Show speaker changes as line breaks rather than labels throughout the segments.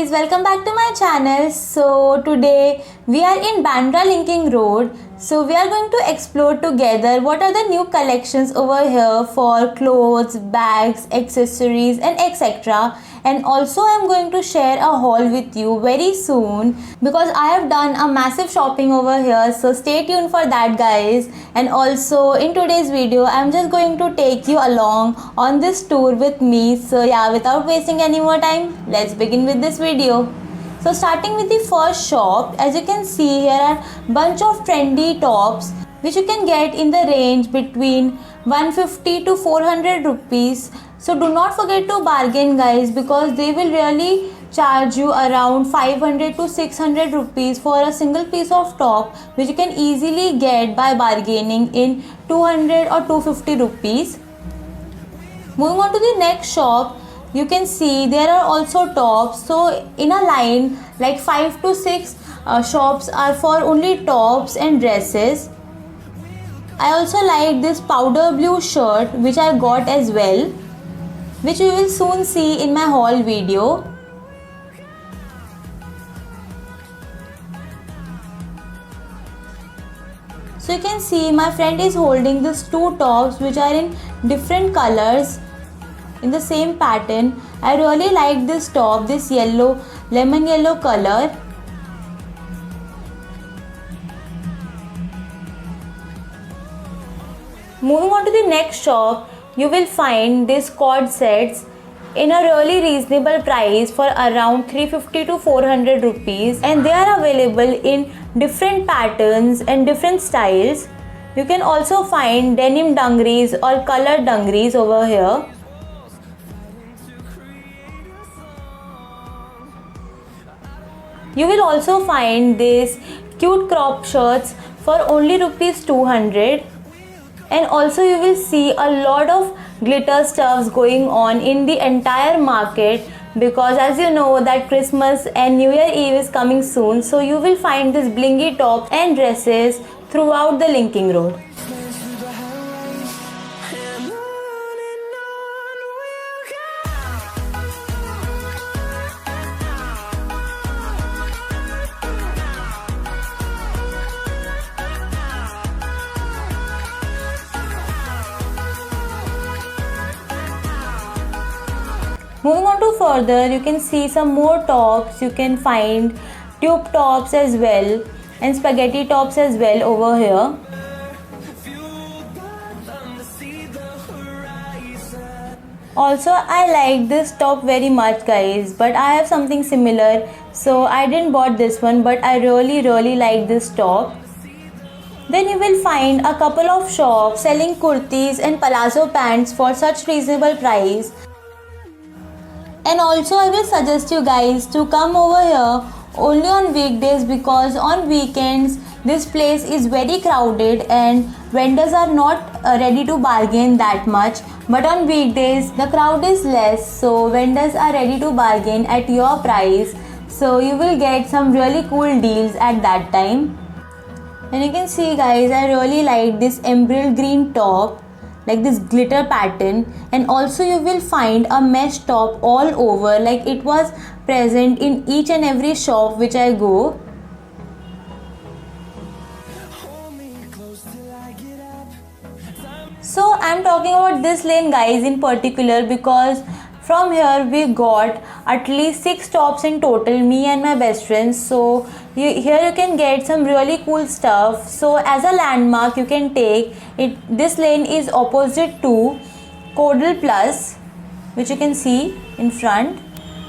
guys, welcome back to my channel. So today we are in Bandra Linking Road. So we are going to explore together what are the new collections over here for clothes, bags, accessories and etc. And also I am going to share a haul with you very soon because I have done a massive shopping over here. So stay tuned for that guys. And also in today's video I am just going to take you along on this tour with me. So yeah, without wasting any more time, let's begin with this video. So starting with the first shop, as you can see here are bunch of trendy tops which you can get in the range between 150 to 400 rupees. So do not forget to bargain guys, because they will really charge you around 500 to 600 rupees for a single piece of top, which you can easily get by bargaining in 200 or 250 rupees. Moving on to the next shop, you can see there are also tops. So in a line like 5 to 6 shops are for only tops and dresses. I also like this powder blue shirt which I got as well, which you will soon see in my haul video. So you can see my friend is holding these two tops which are in different colors in the same pattern. I really like this top, this yellow, lemon yellow color. Moving on to the next shop, you will find these cord sets in a really reasonable price for around 350 to 400 rupees, and they are available in different patterns and different styles. You can also find denim dungarees or colored dungarees over here. You will also find these cute crop shirts for only rupees 200. And also you will see a lot of glitter stuffs going on in the entire market, because as you know that Christmas and New Year Eve is coming soon. So you will find these blingy tops and dresses throughout the Linking Road. Moving on to further, you can see some more tops. You can find tube tops as well and spaghetti tops as well over here. Also, I like this top very much guys, but I have something similar, so I didn't bought this one, but I really like this top. Then you will find a couple of shops selling kurtis and palazzo pants for such reasonable price. And also I will suggest you guys to come over here only on weekdays, because on weekends this place is very crowded and vendors are not ready to bargain that much. But on weekdays the crowd is less, so vendors are ready to bargain at your price. So you will get some really cool deals at that time. And you can see guys, I really like this emerald green top, like this glitter pattern. And also you will find a mesh top all over, like it was present in each and every shop which I go. So I'm talking about this lane guys in particular, because from here we got at least 6 tops in total, me and my best friends. So here you can get some really cool stuff. So as a landmark you can take it. This lane is opposite to Cordal Plus, which you can see in front.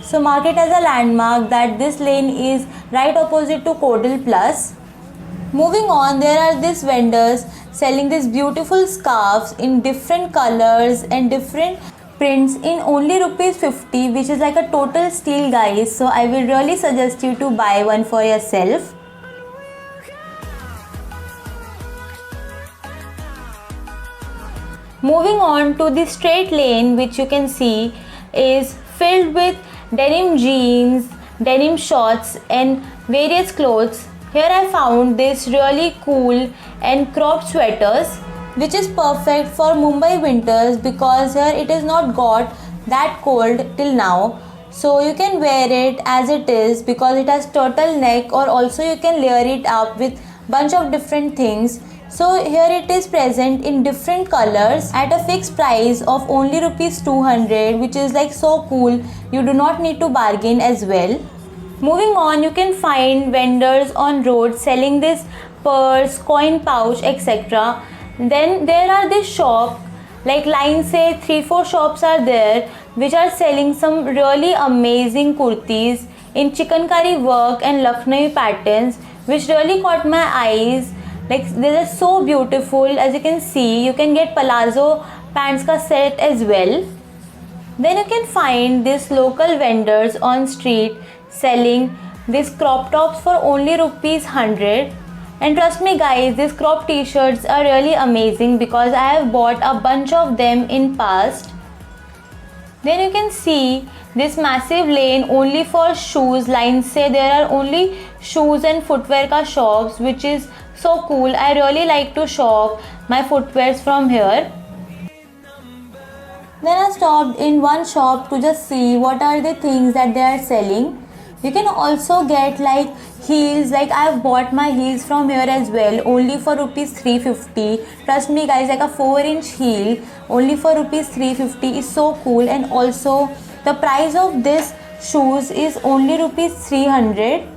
So mark it as a landmark that this lane is right opposite to Cordal Plus. Moving on, there are these vendors selling these beautiful scarves in different colors and different prints in only rupees 50, which is like a total steal guys. So I will really suggest you to buy one for yourself. Moving on to the straight lane, which you can see is filled with denim jeans, denim shorts and various clothes. Here I found this really cool and cropped sweaters, which is perfect for Mumbai winters, because here it is not got that cold till now. So you can wear it as it is because it has turtleneck, or also you can layer it up with bunch of different things. So here it is present in different colors at a fixed price of only rupees 200, which is like so cool. You do not need to bargain as well. Moving on, you can find vendors on road selling this purse, coin pouch, etc. Then there are this shop, like line say 3-4 shops are there which are selling some really amazing kurtis in chikankari work and Lucknowi patterns, which really caught my eyes. Like they are so beautiful. As you can see, you can get palazzo pants ka set as well. Then you can find these local vendors on street selling these crop tops for only rupees 100. And trust me guys, these crop t-shirts are really amazing because I have bought a bunch of them in past. Then you can see this massive lane only for shoes. Lines say there are only shoes and footwear ka shops, which is so cool. I really like to shop my footwears from here. Then I stopped in one shop to just see what are the things that they are selling. You can also get like heels. Like I have bought my heels from here as well, only for rupees 350. Trust me guys, like a 4-inch heel only for rupees 350 is so cool. And also the price of this shoes is only rupees 300.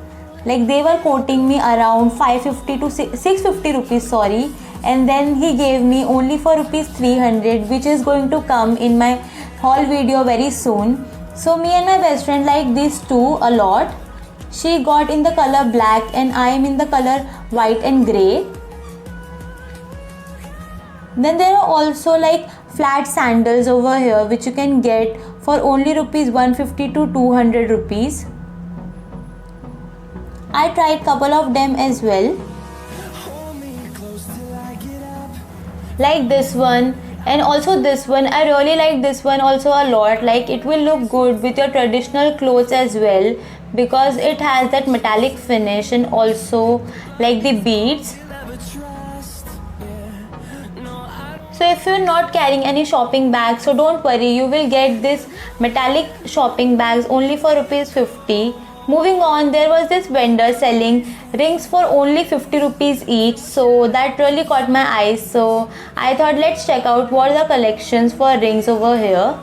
Like they were quoting me around 550 to 650 rupees, sorry, and then he gave me only for rupees 300, which is going to come in my haul video very soon. So me and my best friend like these two a lot. She got in the color black and I am in the color white and grey. Then there are also like flat sandals over here which you can get for only rupees 150 to 200 rupees. I tried couple of them as well, like this one and also this one. I really like this one also a lot. Like it will look good with your traditional clothes as well because it has that metallic finish and also like the beads. So if you're not carrying any shopping bags, so don't worry, you will get this metallic shopping bags only for rupees 50. Moving on, there was this vendor selling rings for only 50 rupees each, so that really caught my eyes. So I thought let's check out what are the collections for rings over here.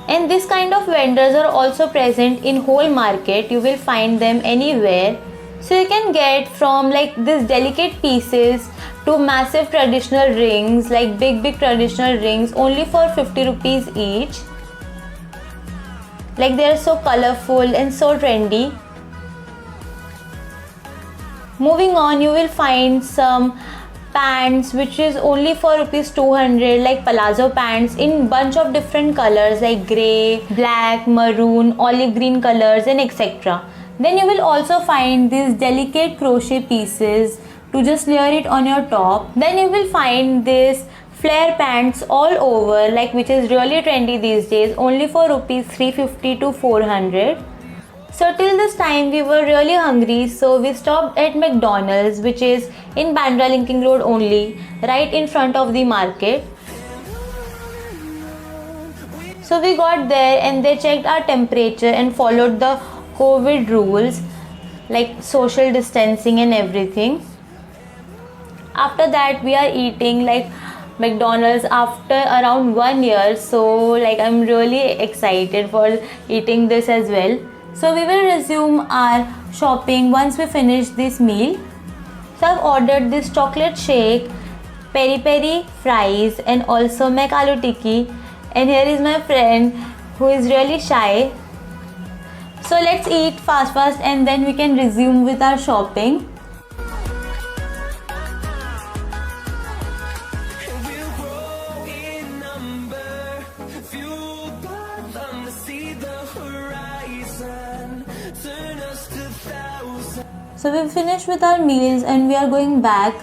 And this kind of vendors are also present in whole market. You will find them anywhere. So you can get from like this delicate pieces to massive traditional rings, like big traditional rings only for 50 rupees each. Like they are so colorful and so trendy. Moving on, you will find some pants which is only for rupees 200, like palazzo pants in bunch of different colors like grey, black, maroon, olive green colors and etc. Then you will also find these delicate crochet pieces to just layer it on your top. Then you will find this flare pants all over, like which is really trendy these days, only for rupees 350 to 400. So till this time we were really hungry, so we stopped at McDonald's, which is in Bandra Linking Road only, right in front of the market. So we got there and they checked our temperature and followed the COVID rules like social distancing and everything. After that we are eating like McDonald's after around 1 year, so like I'm really excited for eating this as well. So we will resume our shopping once we finish this meal. So I've ordered this chocolate shake, peri peri fries and also mac aloo tikki, and here is my friend who is really shy. So let's eat fast and then we can resume with our shopping. So we finished with our meals and we are going back.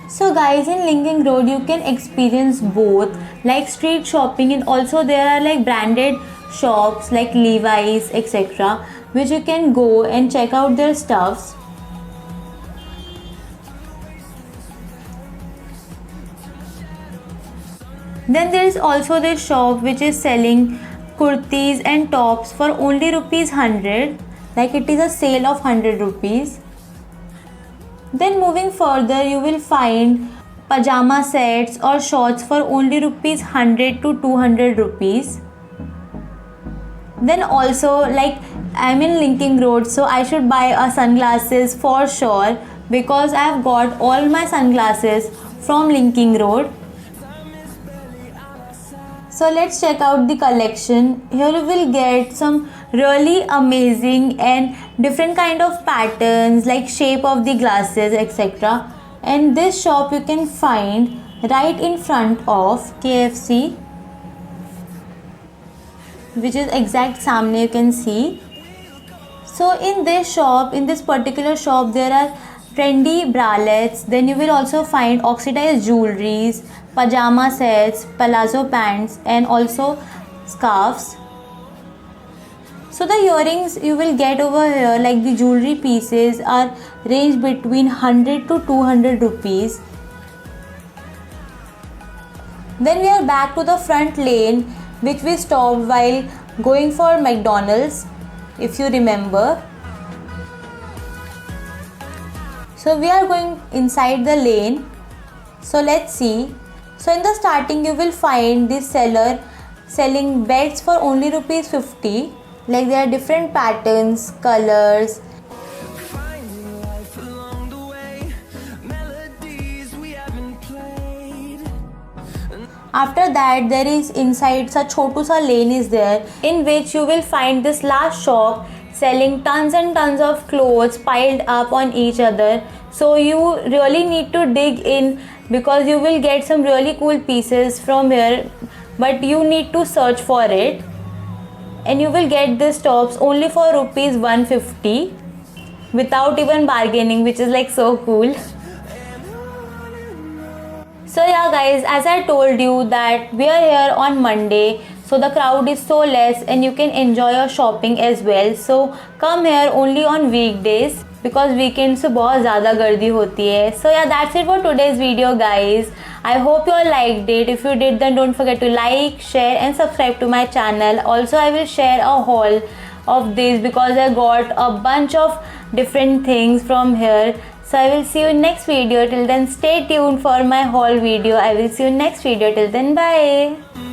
So guys, in Linking Road you can experience both like street shopping, and also there are like branded shops like Levi's etc, which you can go and check out their stuffs. Then there is also this shop which is selling kurtis and tops for only rupees 100, like it is a sale of 100 rupees. Then moving further, you will find pajama sets or shorts for only rupees 100 to 200 rupees. Then also, like I'm in Linking Road, so I should buy a sunglasses for sure, because I have got all my sunglasses from Linking Road. So let's check out the collection. Here you will get some really amazing and different kind of patterns, like shape of the glasses, etc. And this shop you can find right in front of KFC, which is exact samne you can see. So in this shop, in this particular shop, there are trendy bralettes. Then you will also find oxidized jewelries, pajama sets, palazzo pants, and also scarves. So the earrings you will get over here, like the jewelry pieces, are ranged between 100 to 200 rupees. Then we are back to the front lane, which we stopped while going for McDonald's, if you remember. So we are going inside the lane. So let's see. So in the starting you will find this seller selling beds for only rupees 50. Like there are different patterns, colors. After that, there is inside such chotu sa lane is there, in which you will find this last shop selling tons and tons of clothes piled up on each other. So you really need to dig in, because you will get some really cool pieces from here, but you need to search for it. And you will get these tops only for rupees 150 without even bargaining, which is like so cool. So yeah guys, as I told you that we are here on Monday, so the crowd is so less and you can enjoy your shopping as well. So come here only on weekdays, because weekends से बहुत ज़्यादा गर्दी होती है. So yeah, that's it for today's video guys. I hope you all liked it. If you did, then don't forget to like, share and subscribe to my channel. Also I will share a haul of this, because I got a bunch of different things from here. So I will see you in next video. Till then stay tuned for my haul video. I will see you in next video. Till then bye.